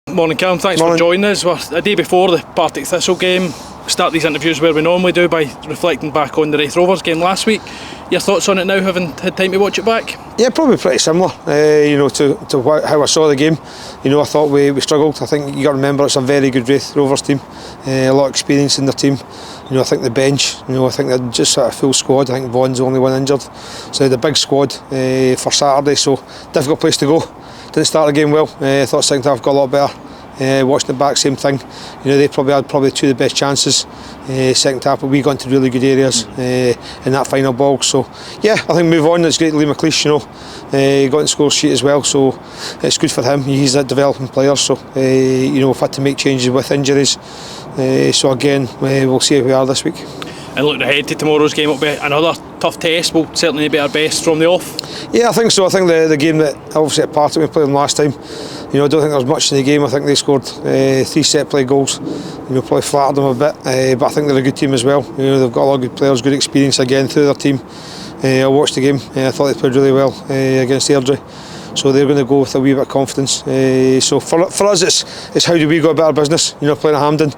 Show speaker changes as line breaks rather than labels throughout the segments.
Morning, Callum. Thanks for joining us. We're a day before the Partick Thistle game. Start these interviews where we normally do by reflecting back on the Raith Rovers game last week. Your thoughts on it now, having had time to watch it back?
Yeah, probably pretty similar. To how I saw the game. I thought we struggled. I think you got to remember it's a very good Raith Rovers team. A lot of experience in their team. I think the bench. I think they're just a full squad. I think Vaughan's the only one injured. So they had a big squad for Saturday. So difficult place to go. Didn't start the game well. Thought second half got a lot better. Watching it back, same thing. They probably had two of the best chances second half, but we got into really good areas in that final ball. So yeah, I think move on. It's great to Lee McLeish, he got in the score sheet as well, so it's good for him. He's a developing player, so we've had to make changes with injuries. So again, we'll see how we are this week.
And looking ahead to tomorrow's game, it'll be another tough test. We'll certainly be our best from the off.
Yeah, I think so. I think the game that obviously at Partick we played them last time, I don't think there was much in the game. I think they scored 3 set play goals. Probably flattered them a bit, but I think they're a good team as well. They've got a lot of good players, good experience again through their team. I watched the game. I thought they played really well against Airdrie. So they're going to go with a wee bit of confidence. So for us, it's how do we go about our business? Playing at Hampden.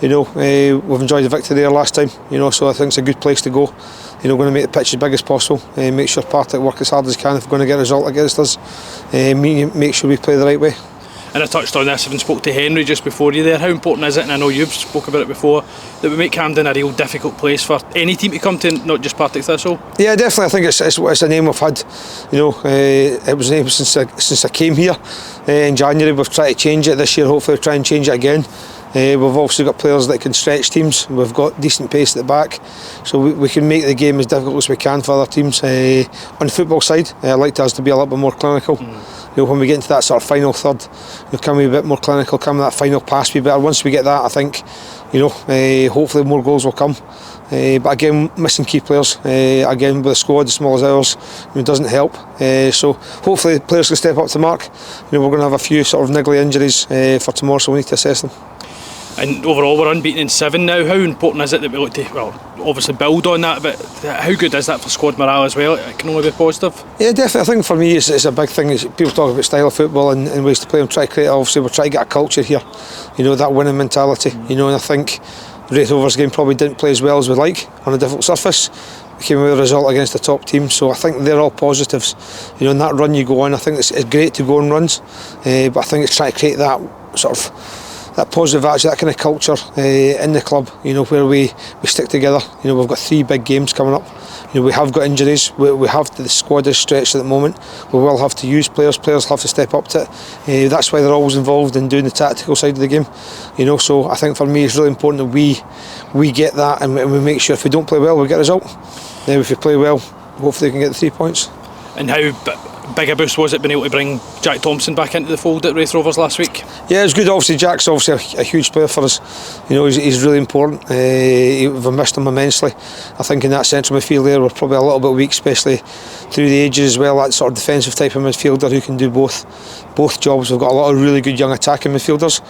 We've enjoyed the victory there last time. So I think it's a good place to go. Going to make the pitch as big as possible. Make sure Partick work as hard as can if we're going to get a result against us. Make sure we play the right way.
And I touched on this, having spoke to Henry just before you there. How important is it, and I know you've spoke about it before, that we make Hampden a real difficult place for any team to come to, not just Partick Thistle? Yeah,
definitely. I think it's a name we've had. It was a name since I came here in January. We've tried to change it this year. Hopefully, we'll try and change it again. We've also got players that can stretch teams. We've got decent pace at the back, so we can make the game as difficult as we can for other teams. On the football side, I'd like us to be a little bit more clinical. When we get into that sort of final third, can we be a bit more clinical? Can that final pass be better? Once we get that, I think, hopefully more goals will come. But again, missing key players. Again, with a squad as small as ours, it doesn't help. So hopefully players can step up to the mark. We're going to have a few sort of niggly injuries for tomorrow, so we need to assess them.
And overall, we're unbeaten in 7 now. How important is it that we look to, obviously build on that, but how good is that for squad morale as well? It can only be positive.
Yeah, definitely. I think for me it's a big thing. People talk about style of football and ways to play and try to create. Obviously, we're trying to get a culture here. That winning mentality. And I think the Raith Rovers game probably didn't play as well as we'd like on a difficult surface. We came with a result against the top team, so I think they're all positives. In that run you go on, I think it's great to go on runs, but I think it's trying to create that sort of that positive attitude, that kind of culture in the club, where we stick together. We've got 3 big games coming up. We have got injuries. We have the squad is stretched at the moment. We will have to use players. Players have to step up to it. That's why they're always involved in doing the tactical side of the game. So I think for me it's really important that we get that and we make sure if we don't play well we get a result. Then if we play well, hopefully we can get the 3 points.
And how big a boost was it being able to bring Jack Thompson back into the fold at Raith Rovers last week?
Yeah, it's good. Obviously, Jack's obviously a huge player for us. He's really important. We've missed him immensely. I think in that central midfield there, we're probably a little bit weak, especially through the ages as well. That sort of defensive type of midfielder who can do both jobs. We've got a lot of really good young attacking midfielders,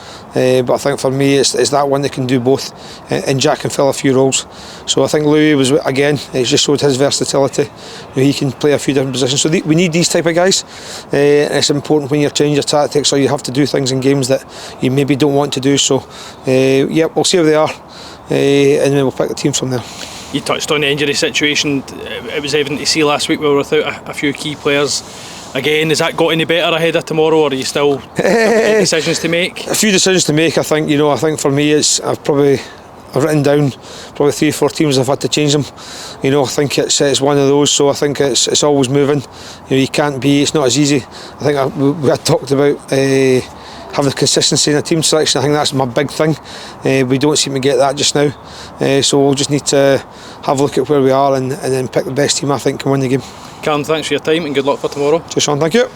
but I think for me it's that one that can do both, and Jack can fill a few roles. So I think Louis was, again, he's just showed his versatility. He can play a few different positions. So we need these type of guys. It's important when you're changing your tactics or you have to do things in games that you maybe don't want to do. So we'll see how they are, and then we'll pick the teams from there.
You touched on the injury situation. It was evident to see last week we were without a few key players. Again, has that got any better ahead of tomorrow, or are you still decisions to make?
A few decisions to make. I think I think for me I've written down probably 3 or 4 teams I've had to change them. I think it's one of those. So I think it's always moving. You can't be. It's not as easy. I think we had talked about having consistency in a team selection. I think that's my big thing. We don't seem to get that just now. So we'll just need to have a look at where we are and then pick the best team I think can win the game.
Callum, thanks for your time and good luck for tomorrow.
Cheers, Sean. Thank you.